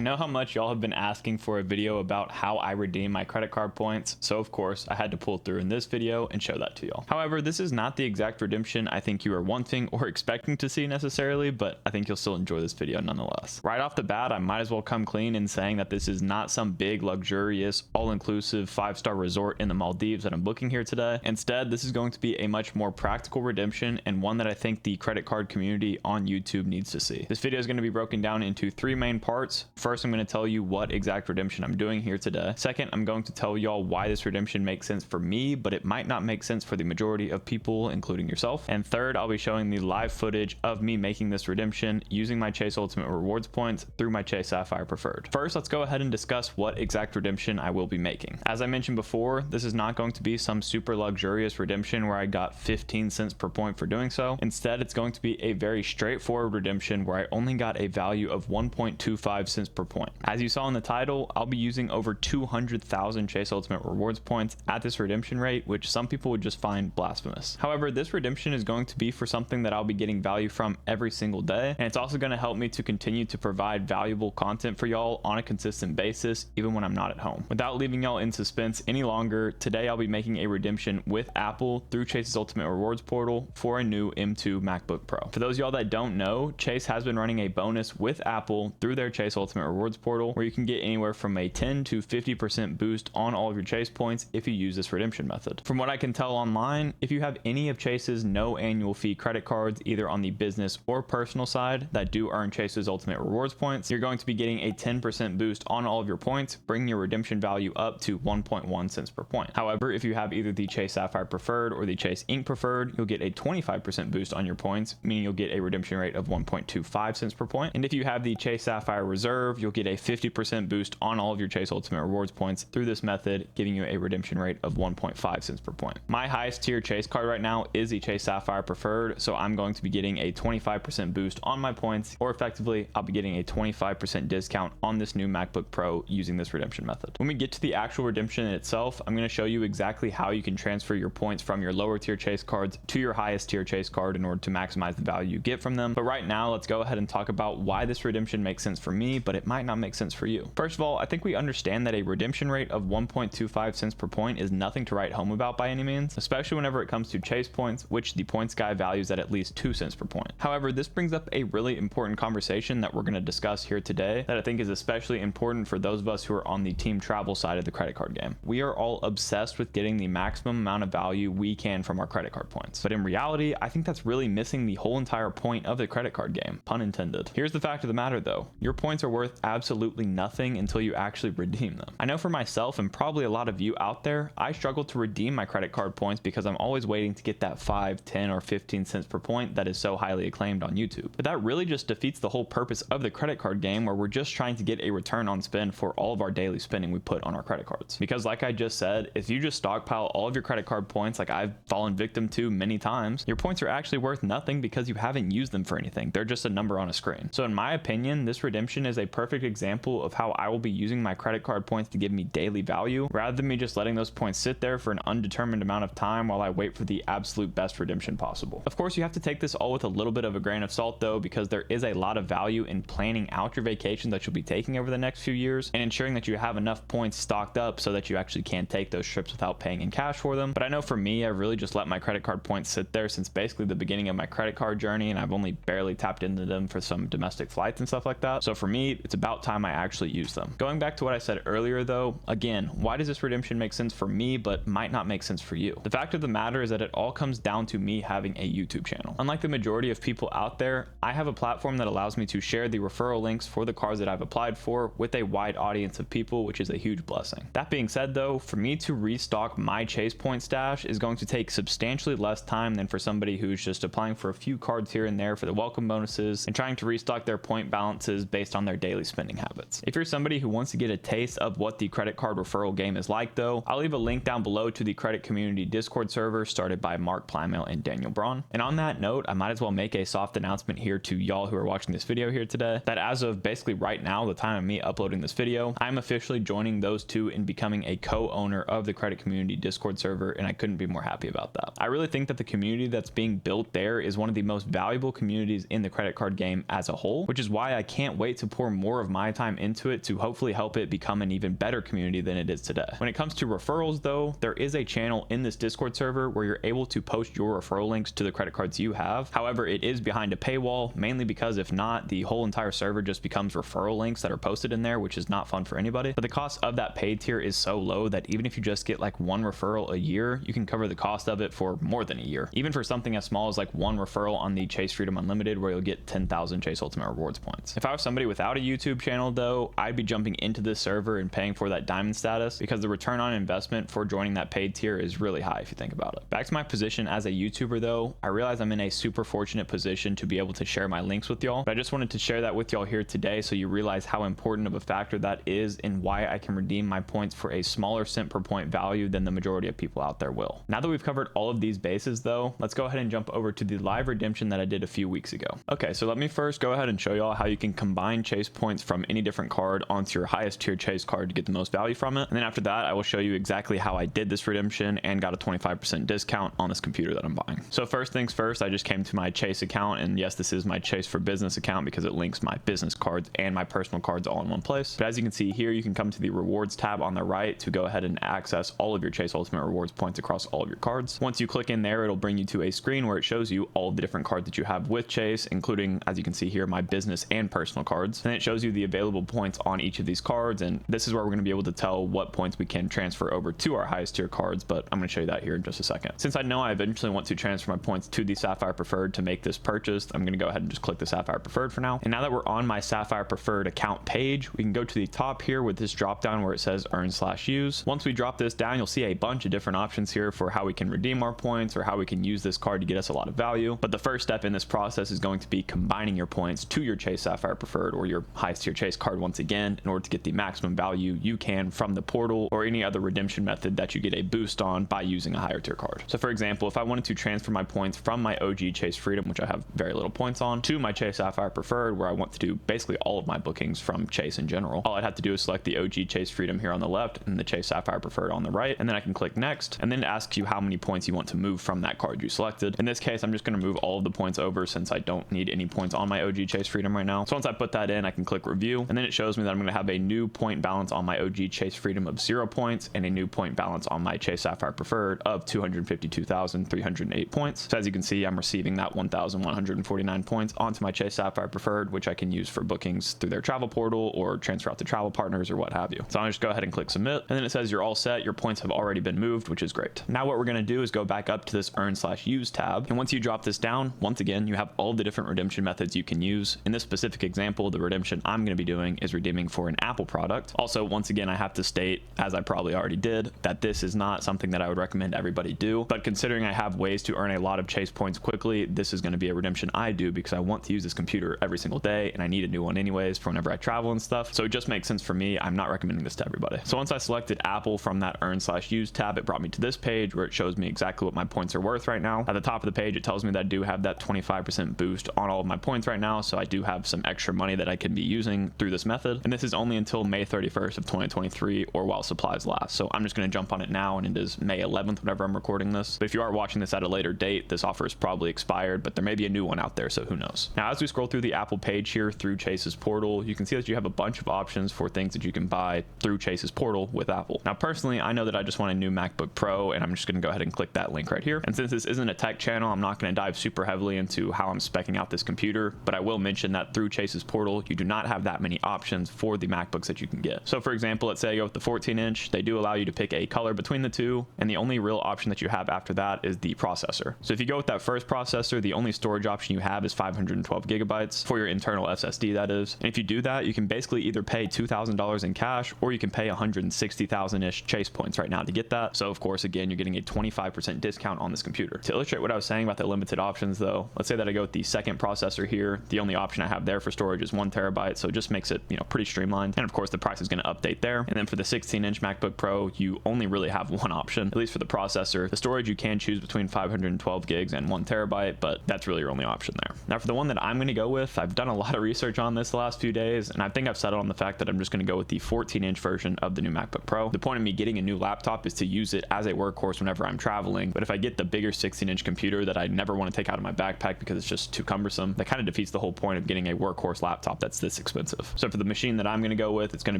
know how much y'all have been asking for a video about how I redeem my credit card points, so of course I had to pull through in this video and show that to y'all. However, this is not the exact redemption I think you are wanting or expecting to see necessarily, but I think you'll still enjoy this video nonetheless. Right off the bat, I might as well come clean in saying that this is not some big luxurious all-inclusive 5-star resort in the Maldives that I'm booking here today. Instead, this is going to be a much more practical redemption and one that I think the credit card community on YouTube needs to see. This video is going to be broken down into 3 main parts. First, I'm going to tell you what exact redemption I'm doing here today. Second, I'm going to tell y'all why this redemption makes sense for me, but it might not make sense for the majority of people, including yourself. And third, I'll be showing the live footage of me making this redemption using my Chase Ultimate Rewards points through my Chase Sapphire Preferred. First, let's go ahead and discuss what exact redemption I will be making. As I mentioned before, this is not going to be some super luxurious redemption where I got 15 cents per point for doing so. Instead, it's going to be a very straightforward redemption where I only got a value of 1.25 cents per point. As you saw in the title, I'll be using over 200,000 Chase Ultimate Rewards points at this redemption rate, which some people would just find blasphemous. However, this redemption is going to be for something that I'll be getting value from every single day, and it's also going to help me to continue to provide valuable content for y'all on a consistent basis, even when I'm not at home. Without leaving y'all in suspense any longer, today I'll be making a redemption with Apple through Chase's Ultimate Rewards portal for a new M2 MacBook Pro. For those of y'all that don't know, Chase has been running a bonus with Apple through their Chase Ultimate Rewards portal where you can get anywhere from a 10 to 50% boost on all of your Chase points if you use this redemption method. From what I can tell online, if you have any of Chase's no annual fee credit cards, either on the business or personal side that do earn Chase's Ultimate Rewards points, you're going to be getting a 10% boost on all of your points, bringing your redemption value up to 1.1 cents per point. However, if you have either the Chase Sapphire Preferred or the Chase Ink Preferred, you'll get a 25% boost on your points, meaning you'll get a redemption rate of 1.25 cents per point. And if you have the Chase Sapphire Reserve, you'll get a 50% boost on all of your Chase Ultimate Rewards points through this method, giving you a redemption rate of 1.5 cents per point. My highest tier Chase card right now is the Chase Sapphire Preferred, so I'm going to be getting a 25% boost on my points, or effectively, I'll be getting a 25% discount on this new MacBook Pro using this redemption method. When we get to the actual redemption itself, I'm going to show you exactly how you can transfer your points from your lower tier Chase cards to your highest tier Chase card in order to maximize the value you get from them. But right now, let's go ahead and talk about why this redemption makes sense for me, but it might not make sense for you. First of all, I think we understand that a redemption rate of 1.25 cents per point is nothing to write home about by any means, especially whenever it comes to Chase points, which the points guy values at least 2 cents per point. However, this brings up a really important conversation that we're going to discuss here today that I think is especially important for those of us who are on the team travel side of the credit card game. We are all obsessed with getting the maximum amount of value we can from our credit card points. But in reality, I think that's really missing the whole entire point of the credit card game, pun intended. Here's the fact of the matter though, your points are worth absolutely nothing until you actually redeem them. I know for myself and probably a lot of you out there, I struggle to redeem my credit card points because I'm always waiting to get that 5, 10, or 15 cents per point that is so highly acclaimed on YouTube. But that really just defeats the whole purpose of the credit card game, where we're just trying to get a return on spend for all of our daily spending we put on our credit cards. Because like I just said, if you just stockpile all of your credit card points like I've fallen victim to many times, your points are actually worth nothing because you haven't used them for anything. They're just a number on a screen. So in my opinion, this redemption is a perfect example of how I will be using my credit card points to give me daily value, rather than me just letting those points sit there for an undetermined amount of time while I wait for the absolute best redemption possible. Of course, you have to take this all with a little bit of a grain of salt though, because there is a lot of value in planning out your vacation that you'll be taking over the next few years and ensuring that you have enough points stocked up so that you actually can take those trips without paying in cash for them. But I know for me, I've really just let my credit card points sit there since basically the beginning of my credit card journey, and I've only barely tapped into them for some domestic flights and stuff like that. So for me, it's about time I actually use them. Going back to what I said earlier though, again, why does this redemption make sense for me but might not make sense for you? The fact of the matter is that it all comes down to me having a YouTube channel. Unlike the majority of people out there, I have a platform that allows me to share the referral links for the cards that I've applied for with a wide audience of people, which is a huge blessing. That being said though, for me to restock my Chase point stash is going to take substantially less time than for somebody who's just applying for a few cards here and there for the welcome bonuses and trying to restock their point balances based on their daily spending habits. If you're somebody who wants to get a taste of what the credit card referral game is like though, I'll leave a link down below to the credit community Discord server started by Mark Plymale and Daniel Braun. And on that note, I might as well make a soft announcement here to y'all who are watching this video here today, that as of basically right now, the time of me uploading this video, I'm officially joining those two in becoming a co-owner of the credit community Discord server, and I couldn't be more happy about that. I really think that the community that's being built there is one of the most valuable communities in the credit card game as a whole, which is why I can't wait to pour more more of my time into it to hopefully help it become an even better community than it is today. When it comes to referrals though, there is a channel in this Discord server where you're able to post your referral links to the credit cards you have. However, it is behind a paywall, mainly because if not, the whole entire server just becomes referral links that are posted in there, which is not fun for anybody. But the cost of that paid tier is so low that even if you just get like one referral a year, you can cover the cost of it for more than a year. Even for something as small as like one referral on the Chase Freedom Unlimited, where you'll get 10,000 Chase Ultimate Rewards points. If I was somebody without a YouTube channel though, I'd be jumping into this server and paying for that diamond status because the return on investment for joining that paid tier is really high if you think about it. Back to my position as a YouTuber though, I realize I'm in a super fortunate position to be able to share my links with y'all, but I just wanted to share that with y'all here today so you realize how important of a factor that is and why I can redeem my points for a smaller cent per point value than the majority of people out there will. Now that we've covered all of these bases though, let's go ahead and jump over to the live redemption that I did a few weeks ago. Okay, so let me first go ahead and show y'all how you can combine Chase points from any different card onto your highest tier Chase card to get the most value from it. And then after that, I will show you exactly how I did this redemption and got a 25% discount on this computer that I'm buying. So first things first, I just came to my Chase account, and yes, this is my Chase for Business account because it links my business cards and my personal cards all in one place. But as you can see here, you can come to the rewards tab on the right to go ahead and access all of your Chase Ultimate Rewards points across all of your cards. Once you click in there, it'll bring you to a screen where it shows you all of the different cards that you have with Chase, including, as you can see here, my business and personal cards. And it shows you the available points on each of these cards, and this is where we're going to be able to tell what points we can transfer over to our highest tier cards, but I'm going to show you that here in just a second. Since I know I eventually want to transfer my points to the Sapphire Preferred to make this purchase, I'm going to go ahead and just click the Sapphire Preferred for now. And now that we're on my Sapphire Preferred account page, we can go to the top here with this drop down where it says earn/use. Once we drop this down, you'll see a bunch of different options here for how we can redeem our points or how we can use this card to get us a lot of value. But the first step in this process is going to be combining your points to your Chase Sapphire Preferred or your highest tier Chase card once again in order to get the maximum value you can from the portal or any other redemption method that you get a boost on by using a higher tier card. So for example, if I wanted to transfer my points from my OG Chase Freedom, which I have very little points on, to my Chase Sapphire Preferred, where I want to do basically all of my bookings from Chase in general, all I'd have to do is select the OG Chase Freedom here on the left and the Chase Sapphire Preferred on the right, and then I can click next, and then it asks you how many points you want to move from that card you selected. In this case, I'm just going to move all of the points over since I don't need any points on my OG Chase Freedom right now. So once I put that in, I can click review, and then it shows me that I'm going to have a new point balance on my OG Chase Freedom of 0 points and a new point balance on my Chase Sapphire Preferred of 252,308 points. So as you can see, I'm receiving that 1,149 points onto my Chase Sapphire Preferred, which I can use for bookings through their travel portal or transfer out to travel partners or what have you. So I'll just go ahead and click submit, and then it says you're all set. Your points have already been moved, which is great. Now what we're going to do is go back up to this earn/use tab, and once you drop this down, once again, you have all the different redemption methods you can use. In this specific example, the redemption I'm going to be doing is redeeming for an Apple product. Also, once again, I have to state, as I probably already did, that this is not something that I would recommend everybody do, but considering I have ways to earn a lot of Chase points quickly, this is going to be a redemption I do because I want to use this computer every single day and I need a new one anyways for whenever I travel and stuff. So it just makes sense for me. I'm not recommending this to everybody. So once I selected Apple from that earn/use tab, it brought me to this page where it shows me exactly what my points are worth right now. At the top of the page, it tells me that I do have that 25% boost on all of my points right now. So I do have some extra money that I can be using through this method. And this is only until May 31st of 2023 or while supplies last. So I'm just going to jump on it now, and it is May 11th whenever I'm recording this. But if you are watching this at a later date, this offer is probably expired, but there may be a new one out there, so who knows. Now, as we scroll through the Apple page here through Chase's portal, you can see that you have a bunch of options for things that you can buy through Chase's portal with Apple. Now, personally, I know that I just want a new MacBook Pro, and I'm just going to go ahead and click that link right here. And since this isn't a tech channel, I'm not going to dive super heavily into how I'm speccing out this computer, but I will mention that through Chase's portal, you do not have that many options for the MacBooks that you can get. So for example, let's say I go with the 14-inch, they do allow you to pick a color between the two, and the only real option that you have after that is the processor. So if you go with that first processor, the only storage option you have is 512 gigabytes for your internal SSD, that is. And if you do that, you can basically either pay $2,000 in cash, or you can pay 160,000-ish Chase points right now to get that. So of course, again, you're getting a 25% discount on this computer. To illustrate what I was saying about the limited options though, let's say that I go with the second processor here. The only option I have there for storage is 1 terabyte. So it just makes it, pretty streamlined. And of course the price is going to update there. And then for the 16-inch MacBook Pro, you only really have one option, at least for the processor. The storage, you can choose between 512 gigs and 1 terabyte, but that's really your only option there. Now for the one that I'm going to go with, I've done a lot of research on this the last few days, and I think I've settled on the fact that I'm just going to go with the 14-inch version of the new MacBook Pro. The point of me getting a new laptop is to use it as a workhorse whenever I'm traveling, but if I get the bigger 16-inch computer that I never want to take out of my backpack because it's just too cumbersome, that kind of defeats the whole point of getting a workhorse laptop that's this this expensive. So for the machine that I'm going to go with, it's going to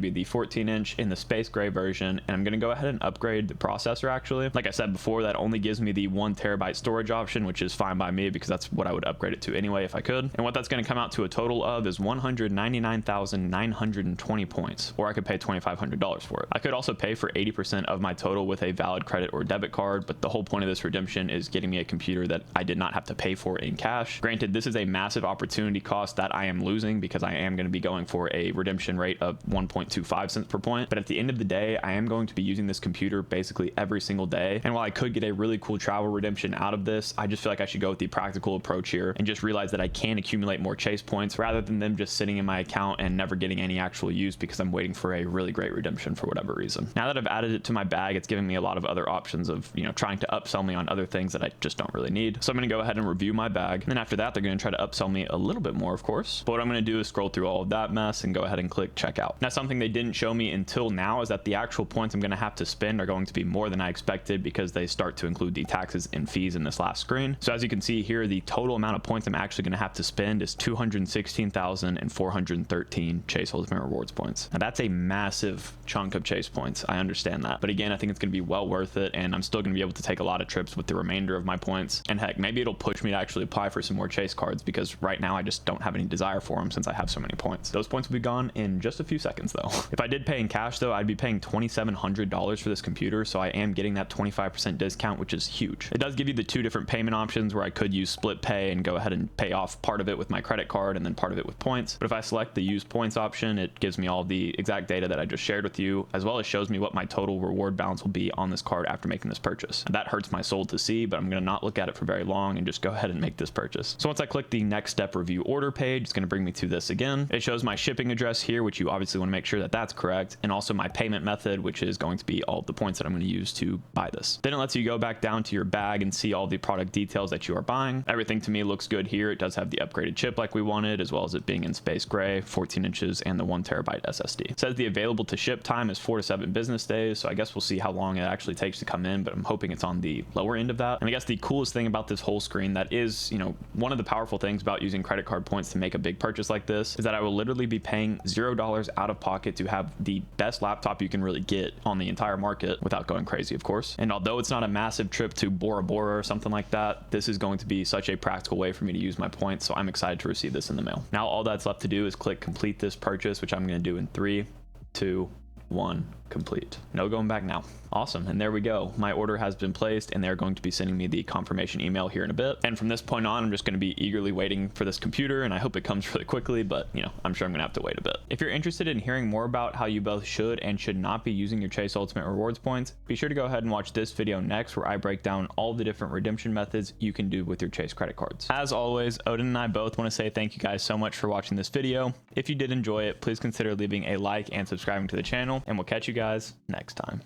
be the 14-inch in the space gray version, and I'm going to go ahead and upgrade the processor. Actually, like I said before, that only gives me the 1 terabyte storage option, which is fine by me because that's what I would upgrade it to anyway if I could. And what that's going to come out to a total of is 199,920 points, or I could pay $2,500 for it. I could also pay for 80% of my total with a valid credit or debit card, but the whole point of this redemption is getting me a computer that I did not have to pay for in cash. Granted, this is a massive opportunity cost that I am losing because I am going to be going for a redemption rate of 1.25 cents per point, but at the end of the day, I am going to be using this computer basically every single day. And while I could get a really cool travel redemption out of this, I just feel like I should go with the practical approach here and just realize that I can accumulate more chase points rather than them just sitting in my account and never getting any actual use because I'm waiting for a really great redemption for whatever reason. Now that I've added it to my bag, it's giving me a lot of other options of, trying to upsell me on other things that I just don't really need. So I'm going to go ahead and review my bag. And then after that, they're going to try to upsell me a little bit more, of course. But what I'm going to do is scroll through all of that mess and go ahead and click checkout. Now, something they didn't show me until now is that the actual points I'm going to have to spend are going to be more than I expected because they start to include the taxes and fees in this last screen. So as you can see here, the total amount of points I'm actually going to have to spend is 216,413 Chase Ultimate Rewards points. Now that's a massive chunk of Chase points. I understand that. But again, I think it's going to be well worth it, and I'm still going to be able to take a lot of trips with the remainder of my points. And heck, maybe it'll push me to actually apply for some more Chase cards because right now I just don't have any desire for them since I have so many points. Those points will be gone in just a few seconds though. If I did pay in cash though, I'd be paying $2,700 for this computer, so I am getting that 25% discount, which is huge. It does give you the 2 different payment options where I could use split pay and go ahead and pay off part of it with my credit card and then part of it with points. But if I select the use points option, it gives me all the exact data that I just shared with you, as well as shows me what my total reward balance will be on this card after making this purchase. That hurts my soul to see, but I'm going to not look at it for very long and just go ahead and make this purchase. So once I click the next step review order page, it's going to bring me to this again. It shows my shipping address here, which you obviously want to make sure that that's correct, and also my payment method, which is going to be all the points that I'm going to use to buy this. Then it lets you go back down to your bag and see all the product details that you are buying. Everything to me looks good here. It does have the upgraded chip like we wanted, as well as it being in space gray, 14 inches, and the 1 terabyte SSD. It says the available to ship time is 4 to 7 business days, so I guess we'll see how long it actually takes to come in, but I'm hoping it's on the lower end of that. And I guess the coolest thing about this whole screen that is, one of the powerful things about using credit card points to make a big purchase like this is that I will literally be paying $0 out of pocket to have the best laptop you can really get on the entire market without going crazy, of course. And although it's not a massive trip to Bora Bora or something like that, this is going to be such a practical way for me to use my points, so I'm excited to receive this in the mail. Now all that's left to do is click complete this purchase, which I'm going to do in 3, 2, 1, complete. No going back now. Awesome. And there we go. My order has been placed and they're going to be sending me the confirmation email here in a bit. And from this point on, I'm just going to be eagerly waiting for this computer, and I hope it comes really quickly, but I'm sure I'm going to have to wait a bit. If you're interested in hearing more about how you both should and should not be using your Chase Ultimate Rewards points, be sure to go ahead and watch this video next where I break down all the different redemption methods you can do with your Chase credit cards. As always, Odin and I both want to say thank you guys so much for watching this video. If you did enjoy it, please consider leaving a like and subscribing to the channel, and we'll catch you guys next time.